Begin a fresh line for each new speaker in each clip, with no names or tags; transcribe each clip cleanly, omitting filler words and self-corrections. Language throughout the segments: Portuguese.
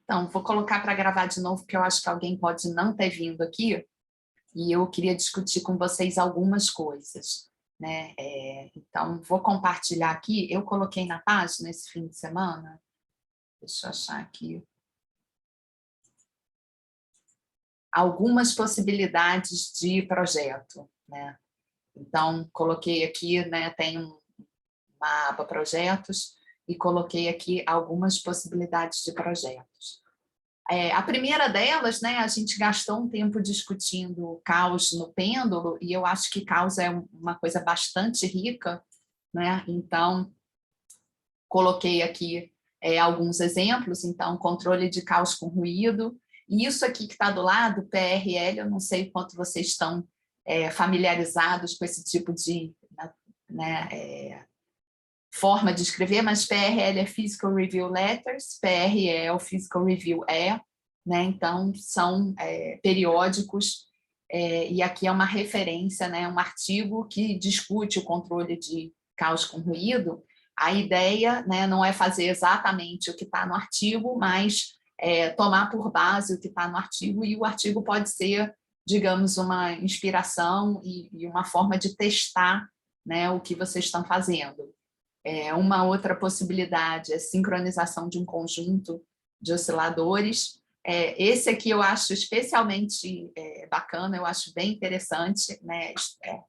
Então, vou colocar para gravar de novo, porque eu acho que alguém pode não ter vindo aqui, e eu queria discutir com vocês algumas coisas, né? Então, vou compartilhar aqui. Eu coloquei na página esse fim de semana, deixa eu achar aqui, algumas possibilidades de projeto, né? Então, coloquei aqui, né, tem uma aba projetos, e coloquei aqui algumas possibilidades de projetos. A primeira delas, né, a gente gastou um tempo discutindo caos no pêndulo, e eu acho que caos é uma coisa bastante rica, né? Então, coloquei aqui alguns exemplos. Então, controle de caos com ruído, e isso aqui que está do lado, PRL, eu não sei o quanto vocês estão familiarizados com esse tipo de forma de escrever, mas PRL é Physical Review Letters, PR é o Physical Review né? Então, são periódicos, e aqui é uma referência, né? Um artigo que discute o controle de caos com ruído. A ideia, né, não é fazer exatamente o que está no artigo, mas tomar por base o que está no artigo, e o artigo pode ser, digamos, uma inspiração e uma forma de testar, né, o que vocês estão fazendo. Uma outra possibilidade é sincronização de um conjunto de osciladores. Esse aqui eu acho especialmente bacana, eu acho bem interessante, né?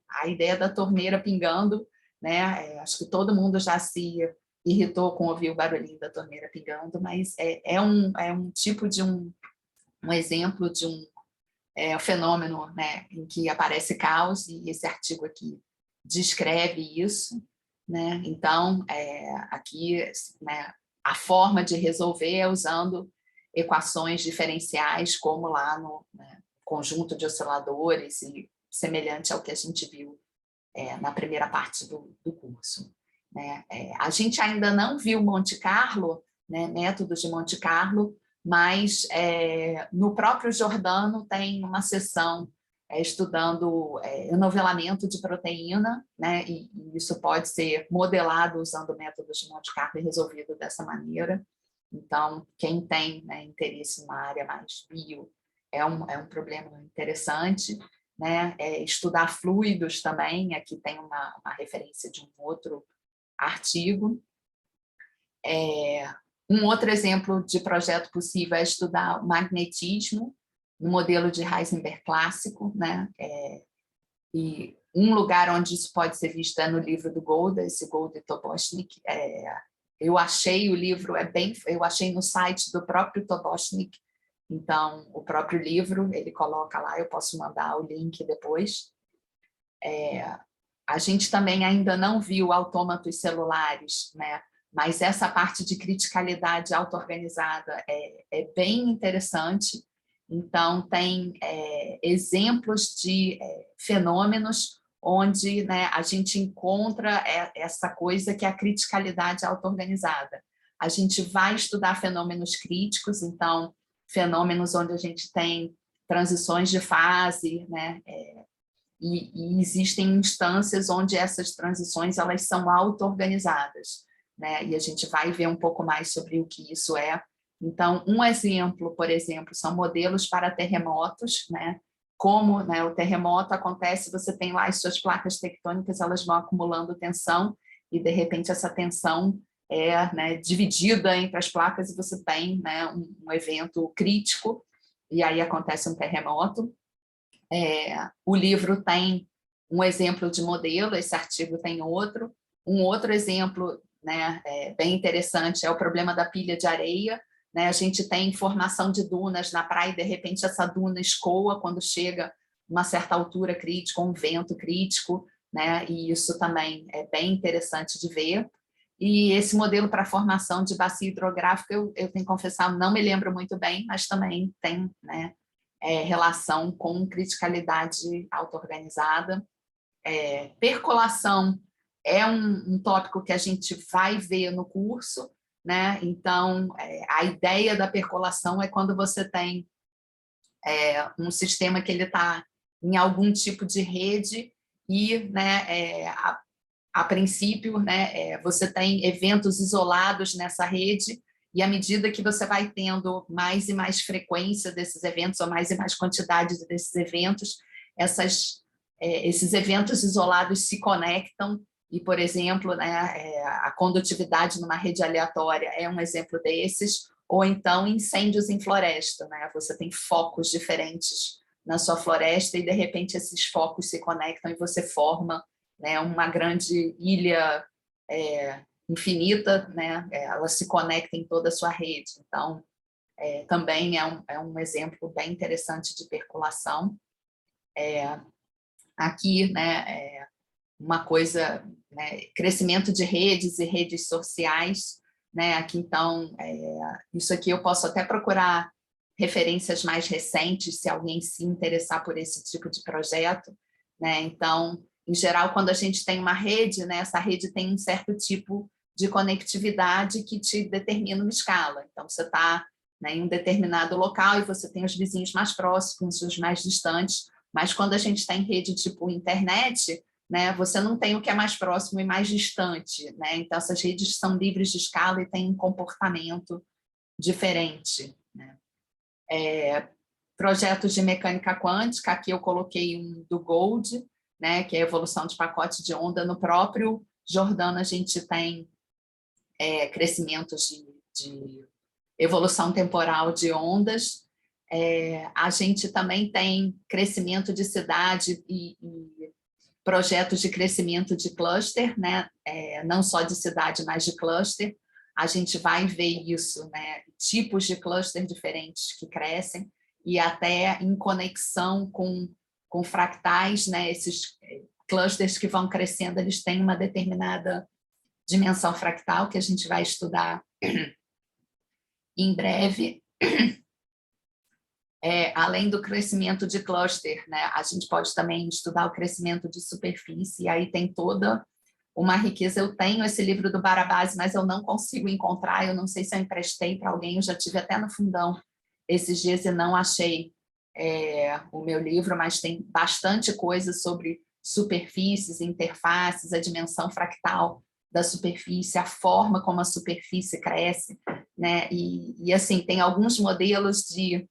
A ideia da torneira pingando, né? Acho que todo mundo já se irritou com ouvir o barulhinho da torneira pingando, mas é um tipo de um exemplo de um fenômeno, né, em que aparece caos, e esse artigo aqui descreve isso, né? Então, aqui, né, a forma de resolver é usando equações diferenciais, como lá no, né, conjunto de osciladores, e semelhante ao que a gente viu na primeira parte do curso, né? A gente ainda não viu Monte Carlo, né, métodos de Monte Carlo, mas no próprio Giordano tem uma seção estudando enovelamento de proteína, né, e isso pode ser modelado usando métodos de Monte Carlo e resolvido dessa maneira. Então, quem tem, né, interesse numa área mais bio, é um problema interessante, né? Estudar fluidos também, aqui tem uma referência de um outro artigo. Um outro exemplo de projeto possível é estudar o magnetismo no modelo de Heisenberg clássico, né? E um lugar onde isso pode ser visto é no livro do Golda, esse Golda e Toboschnik. Eu achei o livro, eu achei no site do próprio Toboschnik. Então, o próprio livro, ele coloca lá, eu posso mandar o link depois. A gente também ainda não viu autômatos celulares, né? Mas essa parte de criticalidade auto-organizada é bem interessante. Então, tem exemplos de fenômenos onde, né, a gente encontra essa coisa que é a criticalidade auto-organizada. A gente vai estudar fenômenos críticos, então, fenômenos onde a gente tem transições de fase, né? E existem instâncias onde essas transições elas são auto-organizadas, né? E a gente vai ver um pouco mais sobre o que isso é. Então, um exemplo, por exemplo, são modelos para terremotos, né? Como, né, o terremoto acontece, você tem lá as suas placas tectônicas, elas vão acumulando tensão, e de repente essa tensão né, dividida entre as placas, e você tem, né, um evento crítico, e aí acontece um terremoto. O livro tem um exemplo de modelo, esse artigo tem outro. Um outro exemplo, né, bem interessante é o problema da pilha de areia, né? A gente tem formação de dunas na praia, e de repente essa duna escoa quando chega uma certa altura crítica, um vento crítico, né? E isso também é bem interessante de ver. E esse modelo para formação de bacia hidrográfica, eu tenho que confessar, não me lembro muito bem, mas também tem, né, relação com criticalidade auto-organizada. Percolação é um tópico que a gente vai ver no curso, né? Então, a ideia da percolação é quando você tem um sistema que ele está em algum tipo de rede e, né, a princípio, né, você tem eventos isolados nessa rede, e à medida que você vai tendo mais e mais frequência desses eventos, ou mais e mais quantidade desses eventos, esses eventos isolados se conectam, e, por exemplo, né, a condutividade numa rede aleatória é um exemplo desses, ou então incêndios em floresta, né? Você tem focos diferentes na sua floresta e, de repente, esses focos se conectam e você forma, né, uma grande ilha infinita, né? Ela se conecta em toda a sua rede. Então, também é um exemplo bem interessante de percolação. Aqui, né, uma coisa, né, crescimento de redes e redes sociais, né? Aqui, então, isso aqui eu posso até procurar referências mais recentes, se alguém se interessar por esse tipo de projeto, né? Então, em geral, quando a gente tem uma rede, né, essa rede tem um certo tipo de conectividade que te determina uma escala. Então, você está, né, em um determinado local e você tem os vizinhos mais próximos, os mais distantes, mas quando a gente está em rede tipo internet, né, você não tem o que é mais próximo e mais distante, né? Então, essas redes são livres de escala e têm um comportamento diferente, né? Projetos de mecânica quântica, aqui eu coloquei um do Gold, né, que é a evolução de pacote de onda. No próprio Jordano, a gente tem crescimentos de evolução temporal de ondas. A gente também tem crescimento de cidade e projetos de crescimento de cluster, né? Não só de cidade, mas de cluster. A gente vai ver isso, né? Tipos de cluster diferentes que crescem e até em conexão com fractais, né? Esses clusters que vão crescendo, eles têm uma determinada dimensão fractal que a gente vai estudar em breve. Além do crescimento de cluster, né, a gente pode também estudar o crescimento de superfície, e aí tem toda uma riqueza. Eu tenho esse livro do Barabás, mas eu não consigo encontrar, eu não sei se eu emprestei para alguém, eu já tive até no fundão esses dias e não achei o meu livro, mas tem bastante coisa sobre superfícies, interfaces, a dimensão fractal da superfície, a forma como a superfície cresce, né? E assim, tem alguns modelos de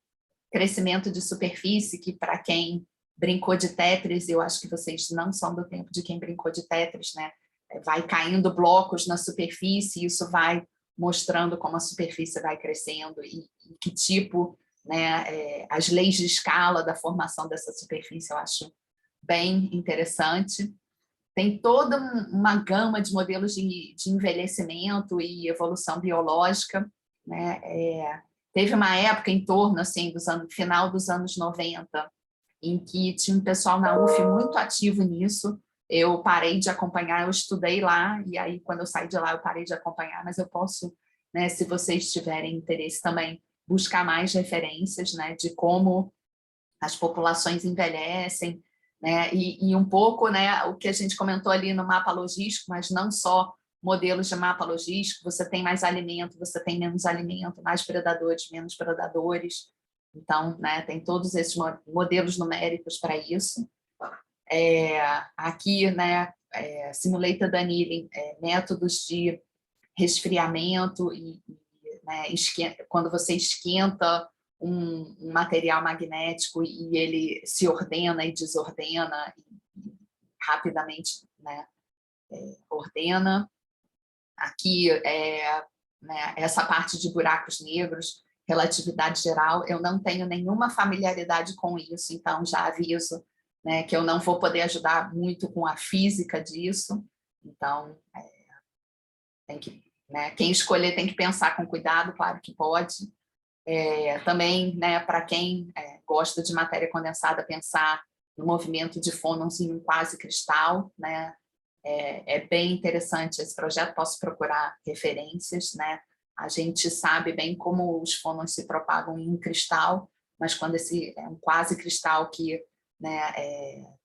crescimento de superfície que, para quem brincou de Tetris, eu acho que vocês não são do tempo de quem brincou de Tetris, né? Vai caindo blocos na superfície, e isso vai mostrando como a superfície vai crescendo e que tipo, né, as leis de escala da formação dessa superfície, eu acho bem interessante. Tem toda uma gama de modelos de envelhecimento e evolução biológica, né? Teve uma época em torno, assim, final dos anos 90, em que tinha um pessoal na UF muito ativo nisso. Eu parei de acompanhar, eu estudei lá, e aí, quando eu saí de lá, eu parei de acompanhar, mas eu posso, né, se vocês tiverem interesse também, buscar mais referências, né, de como as populações envelhecem, né, e um pouco, né, o que a gente comentou ali no mapa logístico, mas não só modelos de mapa logístico, você tem mais alimento, você tem menos alimento, mais predadores, menos predadores. Então, né, tem todos esses modelos numéricos para isso. Aqui, né, Simulated Annealing, métodos de resfriamento né, quando você esquenta um material magnético e ele se ordena e desordena e rapidamente, né, ordena. Aqui, né, essa parte de buracos negros, relatividade geral, eu não tenho nenhuma familiaridade com isso, então já aviso, né, que eu não vou poder ajudar muito com a física disso, então tem que, né, quem escolher tem que pensar com cuidado, claro que pode. Também, né, para quem gosta de matéria condensada, pensar no movimento de fônons em um quase cristal, né? Bem interessante esse projeto, posso procurar referências, né? A gente sabe bem como os fônons se propagam em um cristal, mas quando esse é um quase cristal que, né,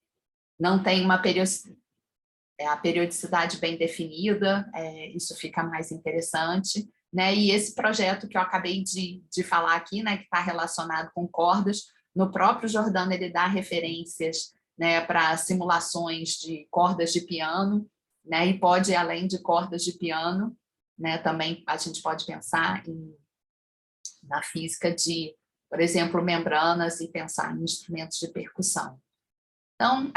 não tem a periodicidade bem definida, isso fica mais interessante, né? E esse projeto que eu acabei de falar aqui, né, que está relacionado com cordas, no próprio Jordano ele dá referências, né, para simulações de cordas de piano, né, e pode ir além de cordas de piano. né? Também a gente pode pensar na física de, por exemplo, membranas e pensar em instrumentos de percussão. Então,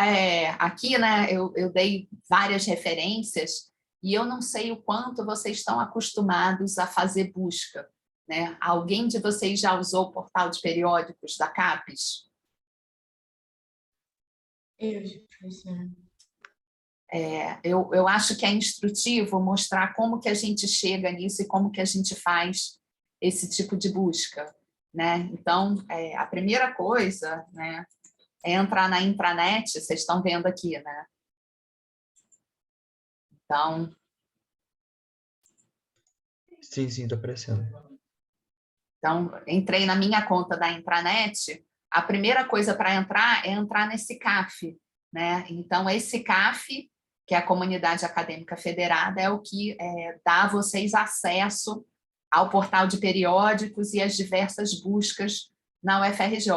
aqui, né, eu dei várias referências e eu não sei o quanto vocês estão acostumados a fazer busca, né? Alguém de vocês já usou o portal de periódicos da CAPES?
Professora.
Eu acho que é instrutivo mostrar como que a gente chega nisso e como que a gente faz esse tipo de busca, né? Então, a primeira coisa, né, é entrar na intranet, vocês estão vendo aqui, né? Então...
Sim, está aparecendo.
Então, entrei na minha conta da intranet, a primeira coisa para entrar é entrar nesse CAF, né? Então, esse CAF, que é a Comunidade Acadêmica Federada, é o que dá a vocês acesso ao portal de periódicos e as diversas buscas na UFRJ.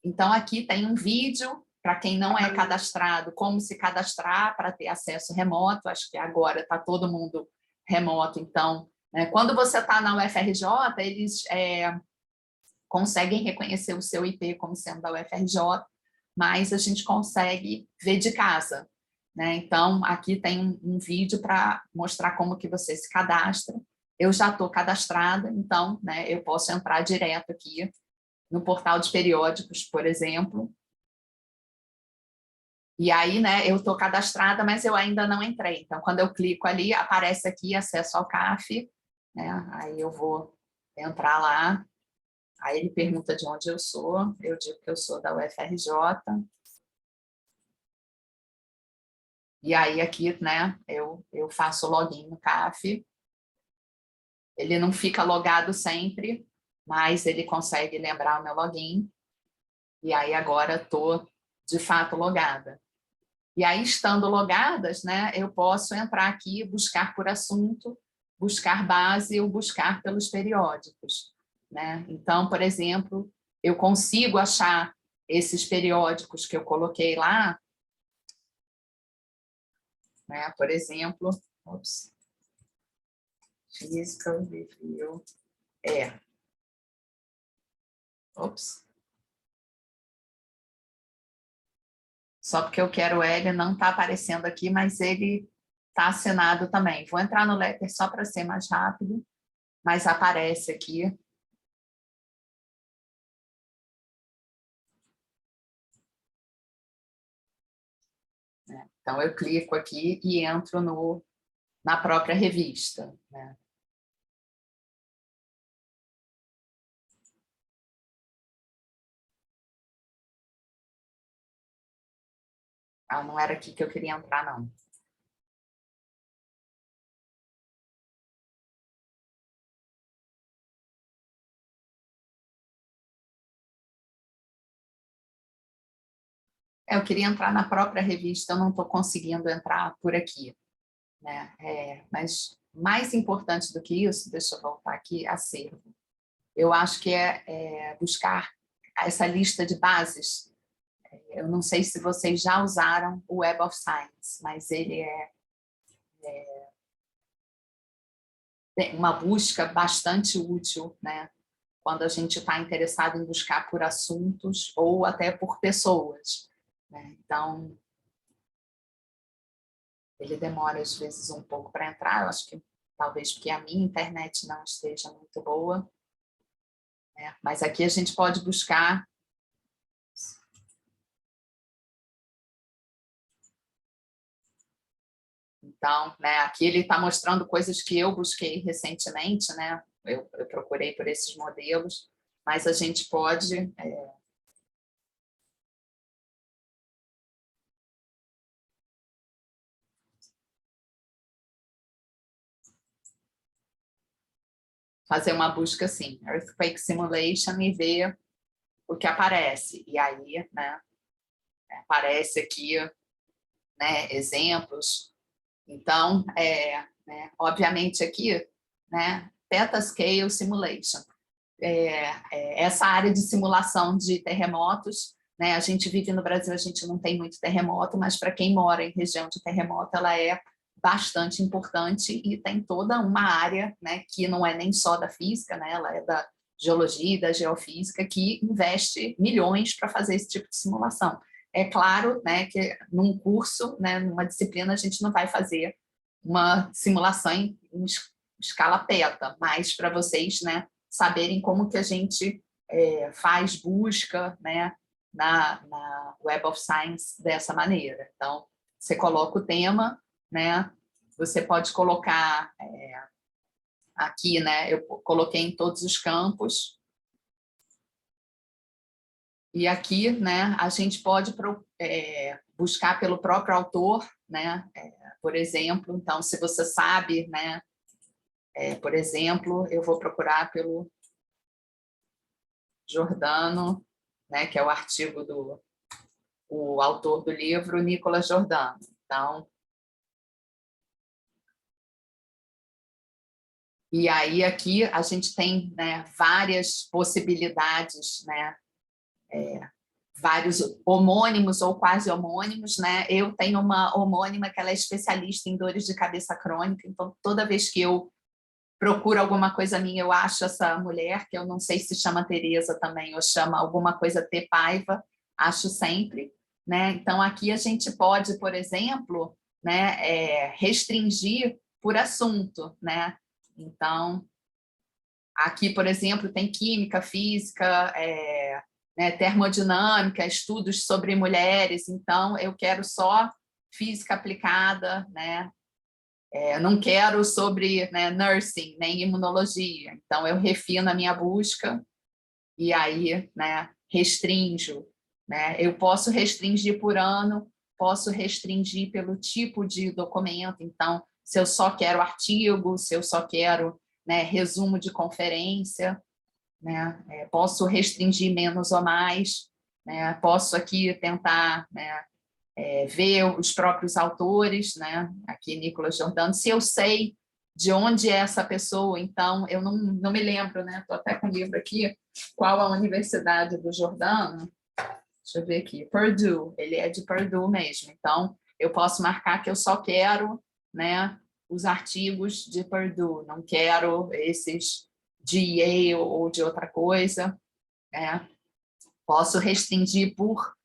Então, aqui tem um vídeo, para quem não é cadastrado, como se cadastrar para ter acesso remoto. Acho que agora está todo mundo remoto, então... Quando você está na UFRJ, eles conseguem reconhecer o seu IP como sendo da UFRJ, mas a gente consegue ver de casa, né? Então, aqui tem um vídeo para mostrar como que você se cadastra. Eu já estou cadastrada, então, né, eu posso entrar direto aqui no portal de periódicos, por exemplo. E aí, né, eu estou cadastrada, mas eu ainda não entrei. Então, quando eu clico ali, aparece aqui acesso ao CAF, né? Aí eu vou entrar lá, aí ele pergunta de onde eu sou, eu digo que eu sou da UFRJ. E aí aqui, né, eu faço login no CAF. Ele não fica logado sempre, mas ele consegue lembrar o meu login. E aí agora estou, de fato, logada. E aí, estando logadas, né, eu posso entrar aqui, buscar por assunto, buscar base ou buscar pelos periódicos, né? Então, por exemplo, eu consigo achar esses periódicos que eu coloquei lá, né? Por exemplo, Physical Review, só porque eu quero ele, não está aparecendo aqui, mas ele está assinado também. Vou entrar no Letter só para ser mais rápido, mas aparece aqui. Então, eu clico aqui e entro na própria revista, né? Ah, não era aqui que eu queria entrar, não. Eu queria entrar na própria revista, eu não estou conseguindo entrar por aqui, né? Mas mais importante do que isso, deixa eu voltar aqui, acervo. Eu acho que é buscar essa lista de bases. Eu não sei se vocês já usaram o Web of Science, mas ele é uma busca bastante útil, né? Quando a gente está interessado em buscar por assuntos ou até por pessoas, né? Então, ele demora às vezes um pouco para entrar, eu acho que talvez porque a minha internet não esteja muito boa, né? Mas aqui a gente pode buscar. Então, né, aqui ele está mostrando coisas que eu busquei recentemente, né? Eu procurei por esses modelos, mas a gente pode fazer uma busca assim, Earthquake Simulation, e ver o que aparece. E aí, né, aparece aqui, né, exemplos. Então, obviamente aqui, né, Petascale Simulation. Essa área de simulação de terremotos, né, a gente vive no Brasil, a gente não tem muito terremoto, mas para quem mora em região de terremoto, ela é bastante importante e tem toda uma área, né, que não é nem só da física, né, ela é da geologia e da geofísica, que investe milhões para fazer esse tipo de simulação. É claro, né, que num curso, né, numa disciplina, a gente não vai fazer uma simulação em escala peta, mas para vocês, né, saberem como que a gente faz busca, né, na Web of Science dessa maneira. Então, você coloca o tema, né, você pode colocar aqui, né, eu coloquei em todos os campos, e aqui, né, a gente pode buscar pelo próprio autor, né, por exemplo. Então, se você sabe, né, por exemplo, eu vou procurar pelo Giordano, né, que é o artigo o autor do livro, Nicolas Giordano. Então, e aí aqui a gente tem, né, várias possibilidades, né, vários homônimos ou quase homônimos, né? Eu tenho uma homônima que ela é especialista em dores de cabeça crônica, então toda vez que eu procuro alguma coisa minha, eu acho essa mulher, que eu não sei se chama Tereza também, ou chama alguma coisa T. Paiva, acho sempre, né? Então aqui a gente pode, por exemplo, né, restringir por assunto, né? Então, aqui, por exemplo, tem química, física, né, termodinâmica, estudos sobre mulheres, então eu quero só física aplicada, né? Não quero sobre, né, nursing, nem imunologia, então eu refino a minha busca e aí, né, restringo, né? Eu posso restringir por ano, posso restringir pelo tipo de documento, então se eu só quero artigo, se eu só quero, né, resumo de conferência, né? Posso restringir menos ou mais, né? Posso aqui tentar, né, ver os próprios autores, né? Aqui Nicolas Giordano, se eu sei de onde é essa pessoa, então eu não me lembro, né? Estou até com o livro aqui, qual a universidade do Giordano? Deixa eu ver aqui, Purdue, ele é de Purdue mesmo, então eu posso marcar que eu só quero, né, os artigos de Purdue, não quero esses de Yale ou de outra coisa, né? Posso restringir por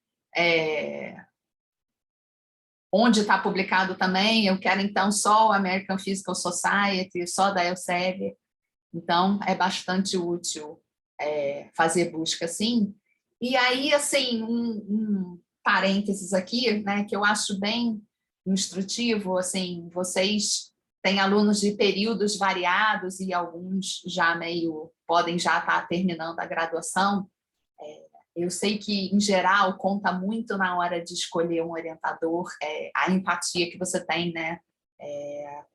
onde está publicado também, eu quero então só o American Physical Society, só da Elsevier, então é bastante útil fazer busca assim. E aí, assim, um parênteses aqui, né, que eu acho bem instrutivo, assim, vocês têm alunos de períodos variados e alguns já podem já estar terminando a graduação. Eu sei que, em geral, conta muito na hora de escolher um orientador, a empatia que você tem, né,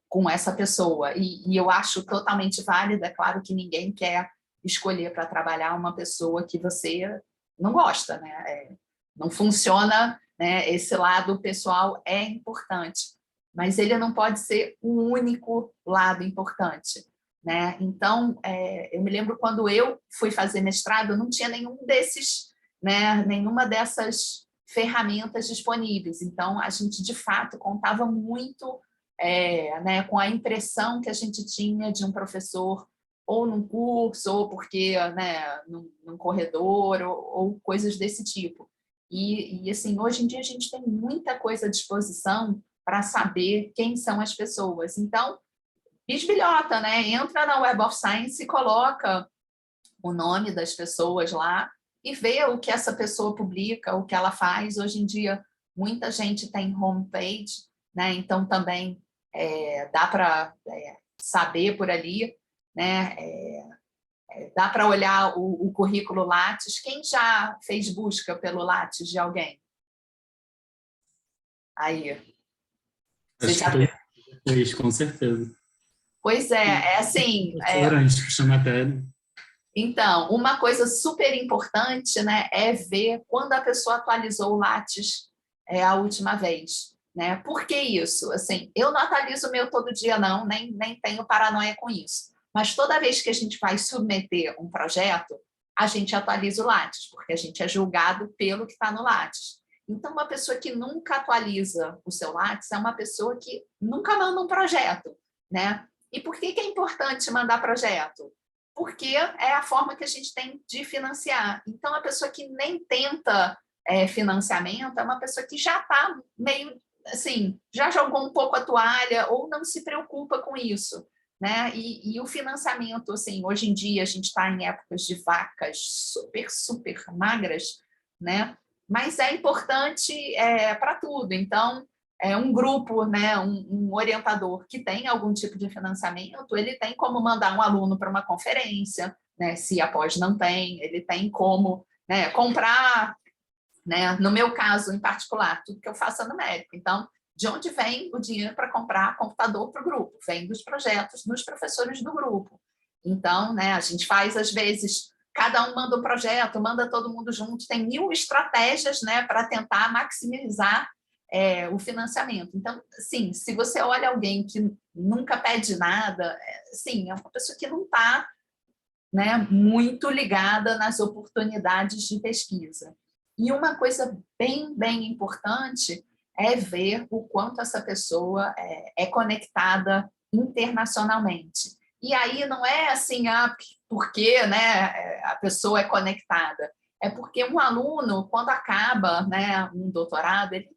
com essa pessoa. E eu acho totalmente válido, é claro que ninguém quer escolher para trabalhar uma pessoa que você não gosta, né? Não funciona, né? Esse lado pessoal é importante, mas ele não pode ser o único lado importante, né? Então, eu me lembro quando eu fui fazer mestrado, não tinha nenhum desses, né? Nenhuma dessas ferramentas disponíveis. Então, a gente, de fato, contava muito né, com a impressão que a gente tinha de um professor ou num curso, ou porque, né, num corredor, ou coisas desse tipo. E, assim, hoje em dia a gente tem muita coisa à disposição para saber quem são as pessoas. Então, bisbilhota, né? Entra na Web of Science e coloca o nome das pessoas lá e vê o que essa pessoa publica, o que ela faz. Hoje em dia, muita gente tem homepage, né? Então também dá para saber por ali, né? Dá para olhar o currículo Lattes. Quem já fez busca pelo Lattes de alguém? Aí. Você
Acho
já...
que fez, com certeza.
Pois é assim...
Restaurante, puxa matéria.
Então, uma coisa super importante, né, é ver quando a pessoa atualizou o Lattes a última vez. Né? Por que isso? Assim, eu não atualizo o meu todo dia, não, nem tenho paranoia com isso. Mas toda vez que a gente vai submeter um projeto, a gente atualiza o Lattes, porque a gente é julgado pelo que está no Lattes. Então, uma pessoa que nunca atualiza o seu Lattes é uma pessoa que nunca manda um projeto, né? E por que é importante mandar projeto? Porque é a forma que a gente tem de financiar. Então, a pessoa que nem tenta financiamento é uma pessoa que já está meio, assim, já jogou um pouco a toalha ou não se preocupa com isso, né? E o financiamento, assim, hoje em dia a gente está em épocas de vacas super, super magras, né? Mas é importante para tudo. Então, um grupo, né, um orientador que tem algum tipo de financiamento, ele tem como mandar um aluno para uma conferência, né, se a pós não tem, ele tem como, né, comprar, né, no meu caso em particular, tudo que eu faço é numérico. Então, de onde vem o dinheiro para comprar computador para o grupo? Vem dos projetos dos professores do grupo. Então, né, a gente faz, às vezes, cada um manda um projeto, manda todo mundo junto, tem 1000 estratégias, né, para tentar maximizar o financiamento. Então, sim, se você olha alguém que nunca pede nada, sim, é uma pessoa que não está, né, muito ligada nas oportunidades de pesquisa. E uma coisa bem, bem importante é ver o quanto essa pessoa é conectada internacionalmente. E aí não é assim, porque, né, a pessoa é conectada. É porque um aluno, quando acaba, né, um doutorado, ele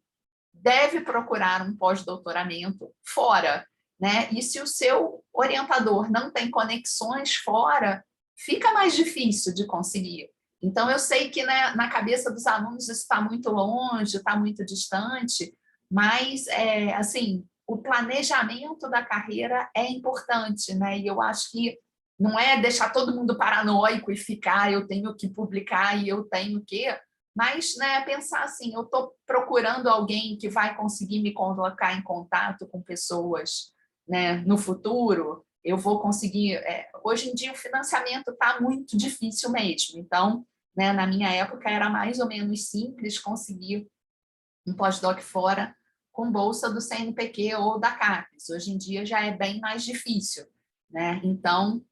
deve procurar um pós-doutoramento fora, né? E se o seu orientador não tem conexões fora, fica mais difícil de conseguir. Então, eu sei que, né, na cabeça dos alunos isso está muito longe, está muito distante, mas, assim, o planejamento da carreira é importante, né? E eu acho que não é deixar todo mundo paranoico e ficar, eu tenho que publicar e eu tenho que... Mas, né, pensar assim, eu estou procurando alguém que vai conseguir me colocar em contato com pessoas, né, no futuro, eu vou conseguir... hoje em dia o financiamento está muito difícil mesmo, então, né, na minha época era mais ou menos simples conseguir um pós-doc fora com bolsa do CNPq ou da CAPES. Hoje em dia já é bem mais difícil, né? Então,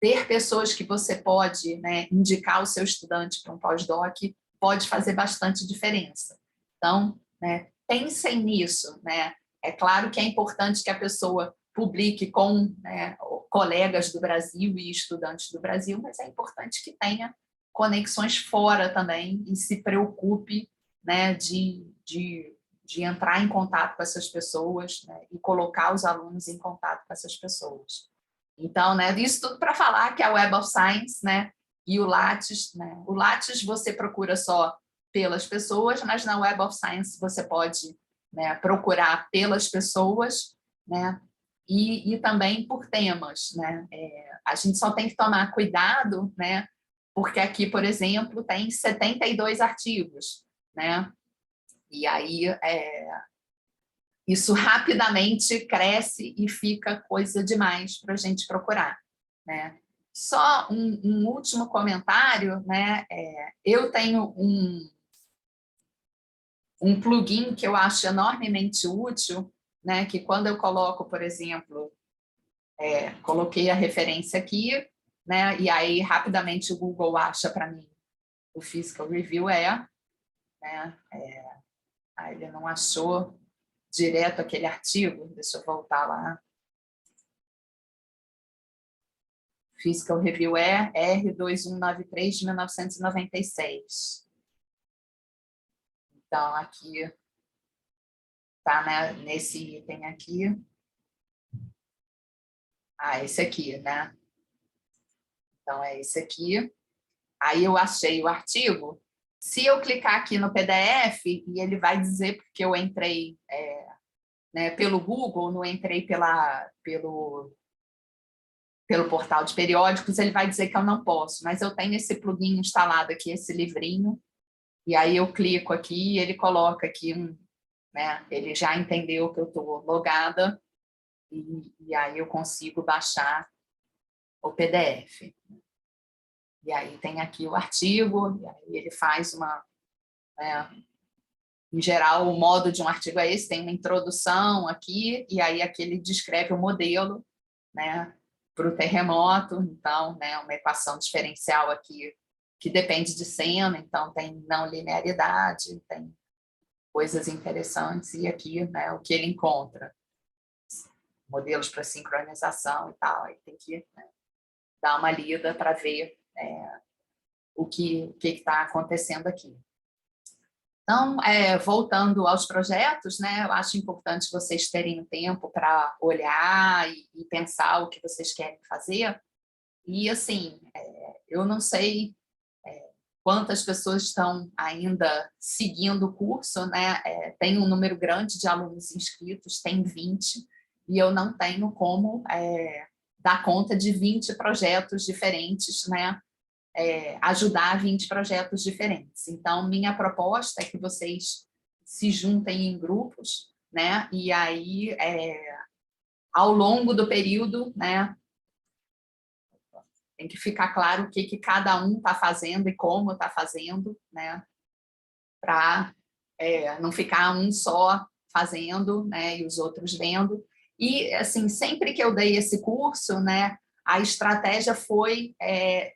ter pessoas que você pode, né, indicar o seu estudante para um pós-doc pode fazer bastante diferença. Então, né, pensem nisso, né? É claro que é importante que a pessoa publique com, né, colegas do Brasil e estudantes do Brasil, mas é importante que tenha conexões fora também e se preocupe, né, de entrar em contato com essas pessoas, né, e colocar os alunos em contato com essas pessoas. Então, né, isso tudo para falar que a Web of Science, né, e o Lattes, né, o Lattes você procura só pelas pessoas, mas na Web of Science você pode, né, procurar pelas pessoas, né, e também por temas, né. A gente só tem que tomar cuidado, né, porque aqui, por exemplo, tem 72 artigos, né, e aí isso rapidamente cresce e fica coisa demais para a gente procurar, né? Só um último comentário, né? Eu tenho um plugin que eu acho enormemente útil, né? Que quando eu coloco, por exemplo, coloquei a referência aqui, né? E aí rapidamente o Google acha para mim o Physical Review né? Aí ele não achou direto aquele artigo, deixa eu voltar lá. Physical Review R2193 de 1996. Então, aqui está, né, nesse item aqui. Esse aqui, né? Então, é esse aqui. Aí eu achei o artigo. Se eu clicar aqui no PDF, e ele vai dizer porque eu entrei né, pelo Google, não entrei pelo portal de periódicos, ele vai dizer que eu não posso, mas eu tenho esse plugin instalado aqui, esse livrinho, e aí eu clico aqui e ele coloca aqui, né, ele já entendeu que eu estou logada, e aí eu consigo baixar o PDF. E aí tem aqui o artigo, e aí ele faz né, em geral, o modo de um artigo é esse, tem uma introdução aqui, e aí aqui ele descreve o modelo, né, para o terremoto, então, né, uma equação diferencial aqui que depende de cena, então tem não linearidade, tem coisas interessantes, e aqui, né, o que ele encontra, modelos para sincronização e tal, aí tem que, né, dar uma lida para ver o que está acontecendo aqui. Então, voltando aos projetos, né, eu acho importante vocês terem um tempo para olhar e pensar o que vocês querem fazer. E, assim, eu não sei quantas pessoas estão ainda seguindo o curso, né? Tem um número grande de alunos inscritos, tem 20, e eu não tenho como dar conta de 20 projetos diferentes, né? Ajudar 20 projetos diferentes. Então, minha proposta é que vocês se juntem em grupos, né? E aí, ao longo do período, né, tem que ficar claro o que cada um está fazendo e como está fazendo, né? Para não ficar um só fazendo, né, e os outros vendo. E, assim, sempre que eu dei esse curso, né, a estratégia foi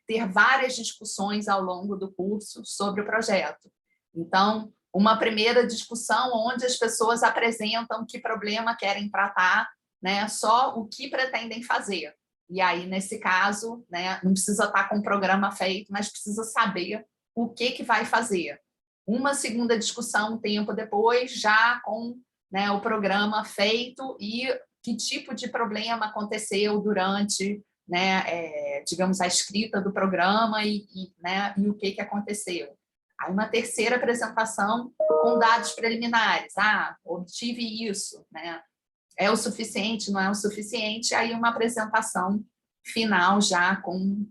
ter várias discussões ao longo do curso sobre o projeto. Então, uma primeira discussão onde as pessoas apresentam que problema querem tratar, né, só o que pretendem fazer. E aí, nesse caso, né, não precisa estar com o programa feito, mas precisa saber o que vai fazer. Uma segunda discussão, um tempo depois, já com, né, o programa feito e que tipo de problema aconteceu durante, né, digamos, a escrita do programa né, e o que aconteceu. Aí uma terceira apresentação com dados preliminares. Obtive isso, né? É o suficiente, não é o suficiente? Aí uma apresentação final já com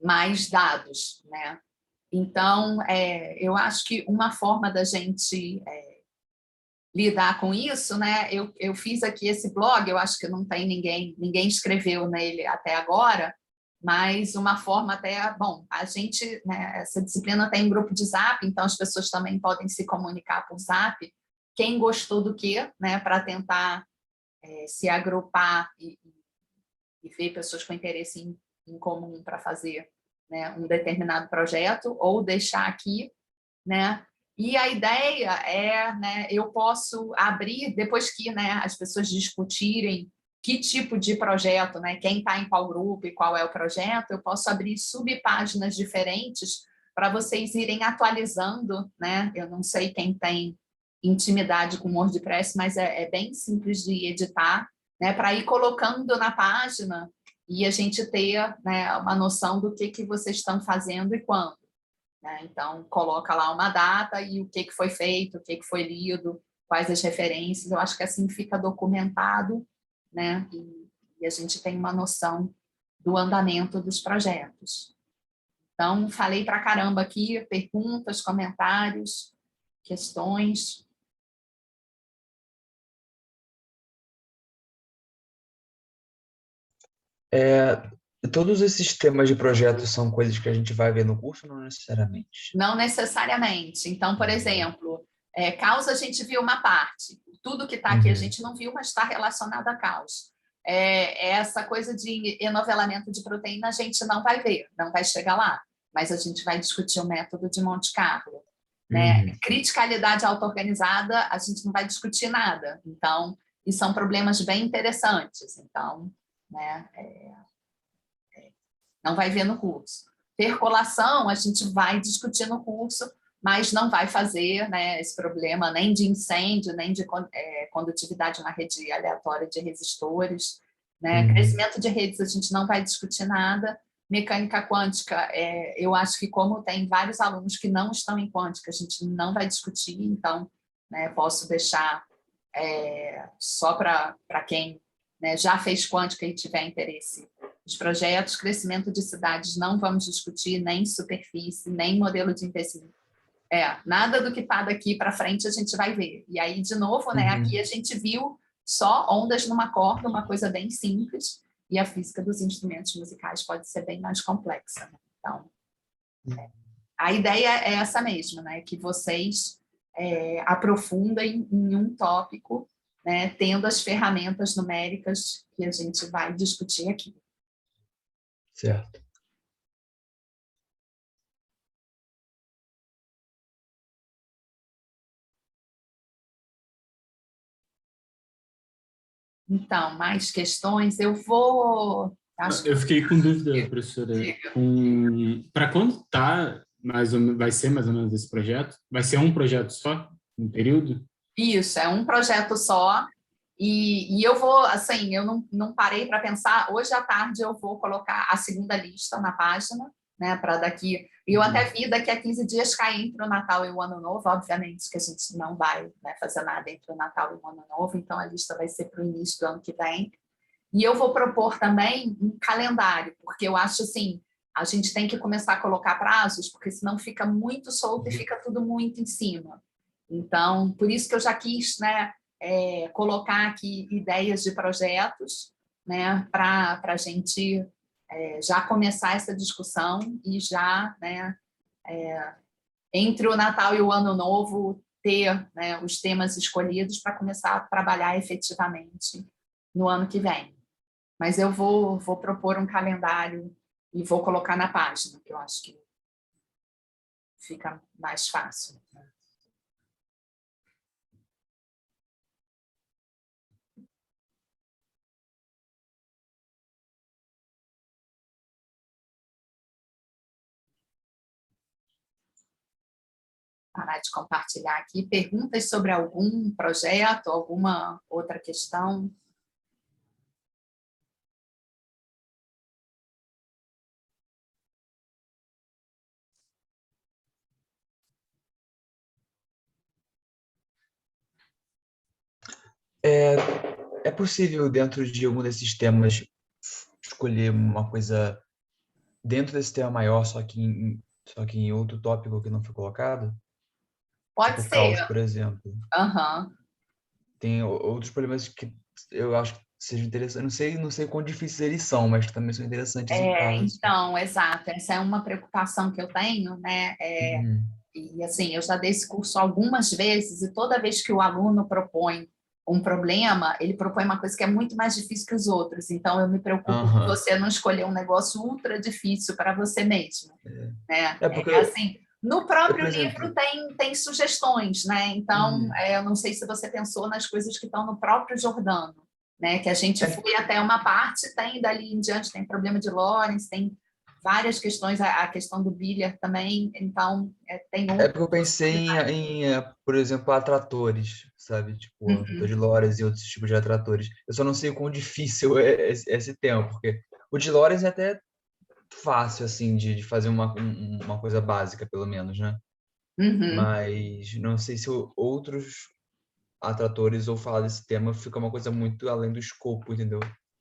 mais dados, né? Então, eu acho que uma forma da gente lidar com isso, né? Eu fiz aqui esse blog, eu acho que não tem ninguém escreveu nele até agora, mas uma forma até, bom, a gente, né, essa disciplina tem um grupo de Zap, então as pessoas também podem se comunicar por Zap, quem gostou do quê, né, para tentar se agrupar e ver pessoas com interesse em comum para fazer, né, um determinado projeto, ou deixar aqui, né? E a ideia né, eu posso abrir, depois que, né, as pessoas discutirem que tipo de projeto, né, quem está em qual grupo e qual é o projeto, eu posso abrir subpáginas diferentes para vocês irem atualizando, né? Eu não sei quem tem intimidade com o WordPress, mas é bem simples de editar, né, para ir colocando na página e a gente ter, né, uma noção do que vocês estão fazendo e quando. Né? Então, coloca lá uma data e o que foi feito, o que foi lido, quais as referências. Eu acho que assim fica documentado, né? E a gente tem uma noção do andamento dos projetos. Então, falei para caramba aqui, perguntas, comentários, questões.
Todos esses temas de projeto são coisas que a gente vai ver no curso ou não necessariamente?
Não necessariamente. Então, por exemplo, caos a gente viu uma parte. Tudo que está aqui a gente não viu, mas está relacionado a caos. Essa coisa de enovelamento de proteína a gente não vai ver, não vai chegar lá. Mas a gente vai discutir o método de Monte Carlo. Né? Criticalidade auto-organizada, a gente não vai discutir nada. Então, e são problemas bem interessantes. Então, né, não vai ver no curso. Percolação, a gente vai discutir no curso, mas não vai fazer, né, esse problema nem de incêndio, nem de condutividade na rede aleatória de resistores. Né? Crescimento de redes, a gente não vai discutir nada. Mecânica quântica, eu acho que como tem vários alunos que não estão em quântica, a gente não vai discutir, então, né, posso deixar só para quem, né, já fez quântica e tiver interesse. Os projetos, crescimento de cidades, não vamos discutir nem superfície, nem modelo de investimento. Nada do que está daqui para frente a gente vai ver. E aí, de novo, né, aqui a gente viu só ondas numa corda, uma coisa bem simples, e a física dos instrumentos musicais pode ser bem mais complexa. Né? Então, a ideia é essa mesmo, né, que vocês aprofundem em um tópico, né, tendo as ferramentas numéricas que a gente vai discutir aqui.
Certo.
Então, mais questões? Eu vou... Acho que
Eu fiquei com dúvida, professora. Para quando vai ser mais ou menos esse projeto? Vai ser um projeto só? Um período?
isso, é um projeto só. E eu vou, assim, eu não parei para pensar. Hoje à tarde eu vou colocar a segunda lista na página, né, para daqui. E eu até vi daqui a 15 dias cair entre o Natal e o Ano Novo. Obviamente que a gente não vai, né, fazer nada entre o Natal e o Ano Novo, então a lista vai ser para o início do ano que vem. E eu vou propor também um calendário, porque eu acho assim, a gente tem que começar a colocar prazos, porque senão fica muito solto e fica tudo muito em cima. Então, por isso que eu já quis, né, colocar aqui ideias de projetos, né, para a gente já começar essa discussão e já, né, entre o Natal e o Ano Novo, ter, né, os temas escolhidos para começar a trabalhar efetivamente no ano que vem. Mas eu vou propor um calendário e vou colocar na página, que eu acho que fica mais fácil. Parar de compartilhar aqui. Perguntas sobre algum projeto, alguma outra questão?
É possível, dentro de algum desses temas, escolher uma coisa dentro desse tema maior, só que em outro tópico que não foi colocado?
Pode
Tipo caos,
ser.
por exemplo.
Uhum.
Tem outros problemas que eu acho que sejam interessantes. Não sei quão difíceis eles são, mas que também são interessantes em caos.
Então, exato. Essa é uma preocupação que eu tenho, né?
Uhum.
E assim, eu já dei esse curso algumas vezes e toda vez que o aluno propõe um problema, ele propõe uma coisa que é muito mais difícil que os outros. Então, eu me preocupo com
Aham.
você não escolher um negócio ultra difícil para você mesmo, né?
É porque,
Assim, no
por
próprio livro
exemplo,
tem sugestões, né? Então,
uhum.
eu não sei se você pensou nas coisas que estão no próprio Jordano, né? Que a gente
É,
foi até uma parte, tem dali em diante, tem problema de Lawrence, tem várias questões, a questão do Biller também, então tem
é
outras
porque eu pensei
possibilidades.
por exemplo, atratores, sabe? Tipo,
Uhum,
Dodge e outros tipos de atratores. Eu só não sei o quão difícil é esse tema, porque o de Lores é até fácil, assim, de fazer uma coisa básica, pelo menos, né?
uhum,
Mas não sei se outros atratores ou falar desse tema fica uma coisa muito além do escopo, entendeu?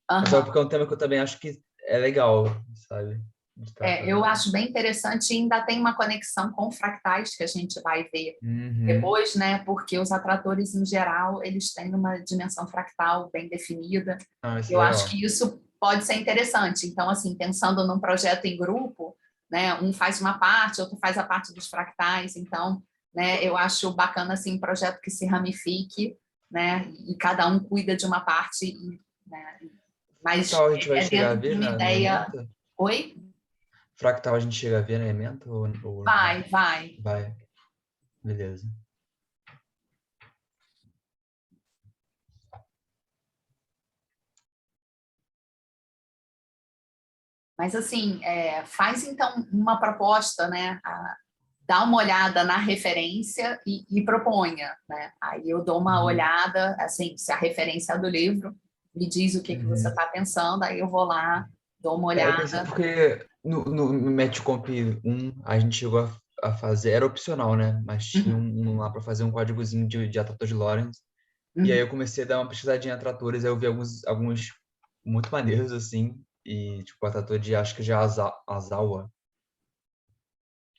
Mas só
aham.
porque é um tema que eu também acho que é legal, sabe? De tratar.
Eu acho bem interessante e ainda tem uma conexão com fractais que a gente vai ver
Uhum.
depois, né? Porque os atratores, em geral, eles têm uma dimensão fractal bem definida.
Ah, isso é
Eu acho
legal.
que isso pode ser interessante. Então, assim, pensando num projeto em grupo, né? Um faz uma parte, outro faz a parte dos fractais. Então, né? Eu acho bacana assim um projeto que se ramifique, né? E cada um cuida de uma parte, né? Mas
Fractal a gente vai
é
chegar a
dentro de
ver
uma
na
ideia.
ementa?
Oi?
Fractal a gente chega a ver na ementa ou
Vai.
vai? Beleza.
Mas, assim, faz, então, uma proposta, né? Dá uma olhada na referência e proponha, né? Aí eu dou uma
Uhum.
olhada, assim, se a referência é do livro, me diz o que você
Uhum.
está pensando, aí eu vou lá, dou uma
Eu pensei
olhada.
porque no Matchcomp 1 a gente chegou a fazer, era opcional, né? Mas tinha
Uhum,
um lá para fazer um códigozinho de atrator de Lorentz. E aí
uhum,
eu comecei a dar uma pesquisadinha em atratores, aí eu vi alguns muito maneiros, assim. E tipo, o atrator de, acho que de Azawa,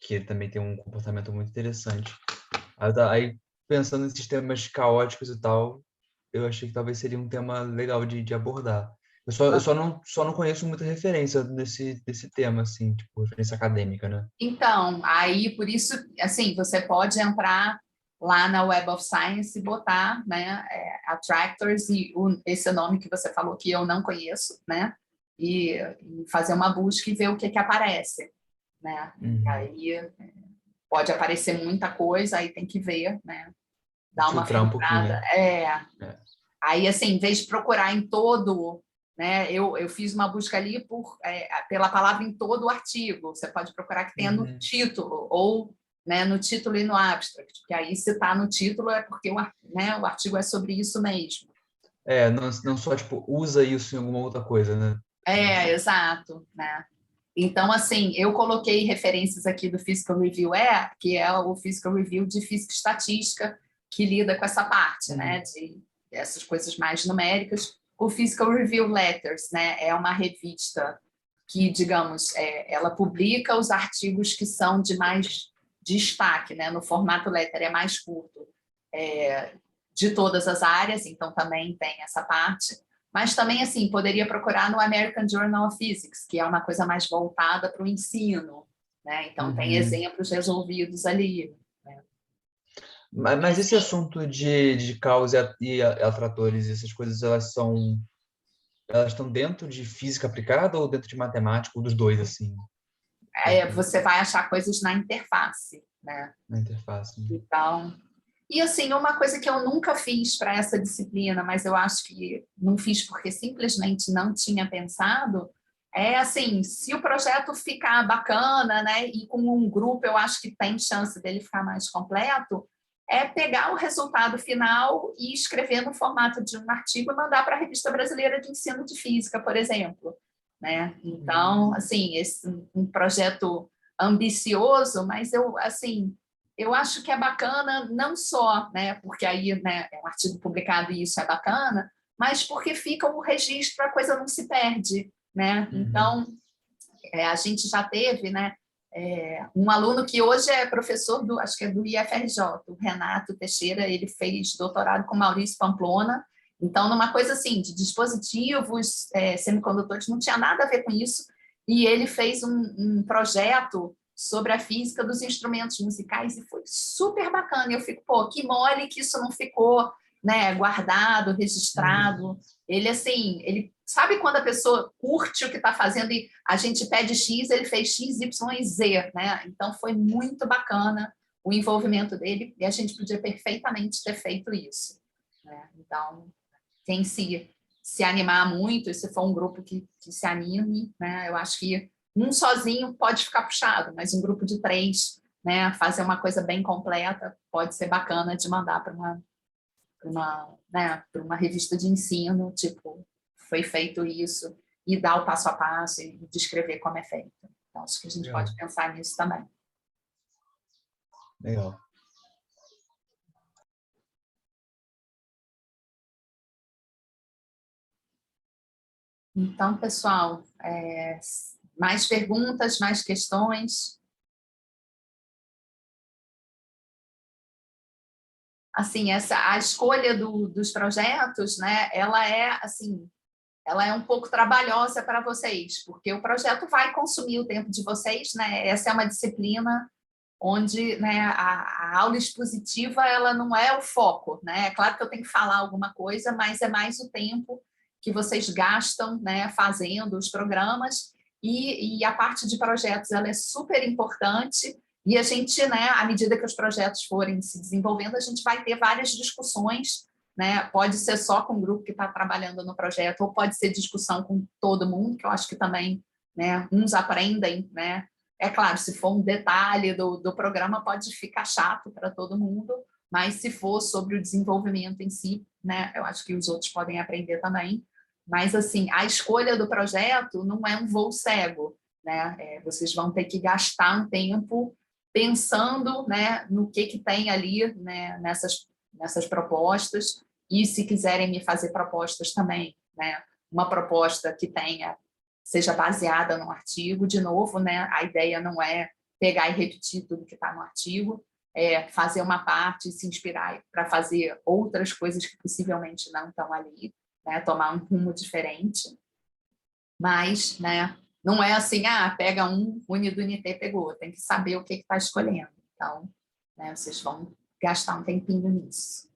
que ele também tem um comportamento muito interessante. Aí, pensando em sistemas caóticos e tal, eu achei que talvez seria um tema legal de abordar. Eu
uhum.
só não conheço muita referência desse tema, assim, tipo, referência acadêmica, né?
Então, aí, por isso, assim, você pode entrar lá na Web of Science e botar, né, attractors e esse nome que você falou que eu não conheço, né, e fazer uma busca e ver o que aparece, né, e
Uhum.
aí pode aparecer muita coisa, aí tem que ver, né, dar uma
Filtrar um pouquinho,
filtrada.
né? É.
Aí, assim, em vez de procurar em todo, né, eu fiz uma busca ali pela palavra em todo o artigo. Você pode procurar que tenha no título, ou, né, no título e no abstract, porque aí se está no título é porque né, o artigo é sobre isso mesmo.
Não só, tipo, usa isso em alguma outra coisa, né?
Exato, né? Então, assim, eu coloquei referências aqui do Physical Review que é o Physical Review de Física e Estatística, que lida com essa parte, né, dessas coisas mais numéricas. O Physical Review Letters, né, é uma revista que, digamos, ela publica os artigos que são de mais destaque, né, no formato letter, é mais curto, de todas as áreas, então também tem essa parte. Mas também, assim, poderia procurar no American Journal of Physics, que é uma coisa mais voltada para o ensino, né? Então, tem exemplos resolvidos ali. Né?
Mas esse assunto de causa e atratores, essas coisas, elas estão dentro de física aplicada ou dentro de matemática, ou dos dois, assim?
Você vai achar coisas na interface, né?
Na interface. Né?
Então... E, assim, uma coisa que eu nunca fiz para essa disciplina, mas eu acho que não fiz porque simplesmente não tinha pensado, assim, se o projeto ficar bacana, né, e com um grupo eu acho que tem chance dele ficar mais completo, pegar o resultado final e escrever no formato de um artigo e mandar para a Revista Brasileira de Ensino de Física, por exemplo. Né? Então, assim, um projeto ambicioso, mas eu acho que é bacana não só, né, porque aí, né, é um artigo publicado e isso é bacana, mas porque fica o registro, a coisa não se perde, né? Então, a gente já teve, né, um aluno que hoje é professor acho que é do IFRJ, o Renato Teixeira, ele fez doutorado com Maurício Pamplona, então, numa coisa assim, de dispositivos semicondutores, não tinha nada a ver com isso, e ele fez um projeto sobre a física dos instrumentos musicais e foi super bacana. Eu fico, pô, que mole que isso não ficou, né, guardado, registrado. Ele, assim, ele sabe quando a pessoa curte o que está fazendo e a gente pede X, ele fez X, Y e Z, né? Então, foi muito bacana o envolvimento dele e a gente podia perfeitamente ter feito isso. Né? Então, quem se animar muito, e se for um grupo que se anime, né, eu acho que um sozinho pode ficar puxado, mas um grupo de 3, né, fazer uma coisa bem completa pode ser bacana de mandar para uma revista de ensino, tipo, foi feito isso, e dar o passo a passo e descrever como é feito. Então, acho que a gente pode pensar nisso também.
Legal.
Então, pessoal, mais perguntas, mais questões? Assim, a escolha dos projetos, né, ela é um pouco trabalhosa para vocês, porque o projeto vai consumir o tempo de vocês, né? Essa é uma disciplina onde, né, a aula expositiva ela não é o foco, né? É claro que eu tenho que falar alguma coisa, mas é mais o tempo que vocês gastam, né, fazendo os programas, e a parte de projetos ela é super importante, e a gente, né, à medida que os projetos forem se desenvolvendo, a gente vai ter várias discussões, né? Pode ser só com o grupo que está trabalhando no projeto, ou pode ser discussão com todo mundo, que eu acho que também, né, uns aprendem, né? É claro, se for um detalhe do programa, pode ficar chato para todo mundo, mas se for sobre o desenvolvimento em si, né, eu acho que os outros podem aprender também. Mas, assim, a escolha do projeto não é um voo cego, né? Vocês vão ter que gastar um tempo pensando, né, no que tem ali, né, nessas propostas, e se quiserem me fazer propostas também, né, uma proposta que seja baseada no artigo, de novo, né, a ideia não é pegar e repetir tudo que está no artigo, é fazer uma parte e se inspirar para fazer outras coisas que possivelmente não estão ali, né, tomar um rumo diferente, mas, né, não é assim, pega une do Unité, pegou, tem que saber o que está escolhendo. Então, né, vocês vão gastar um tempinho nisso.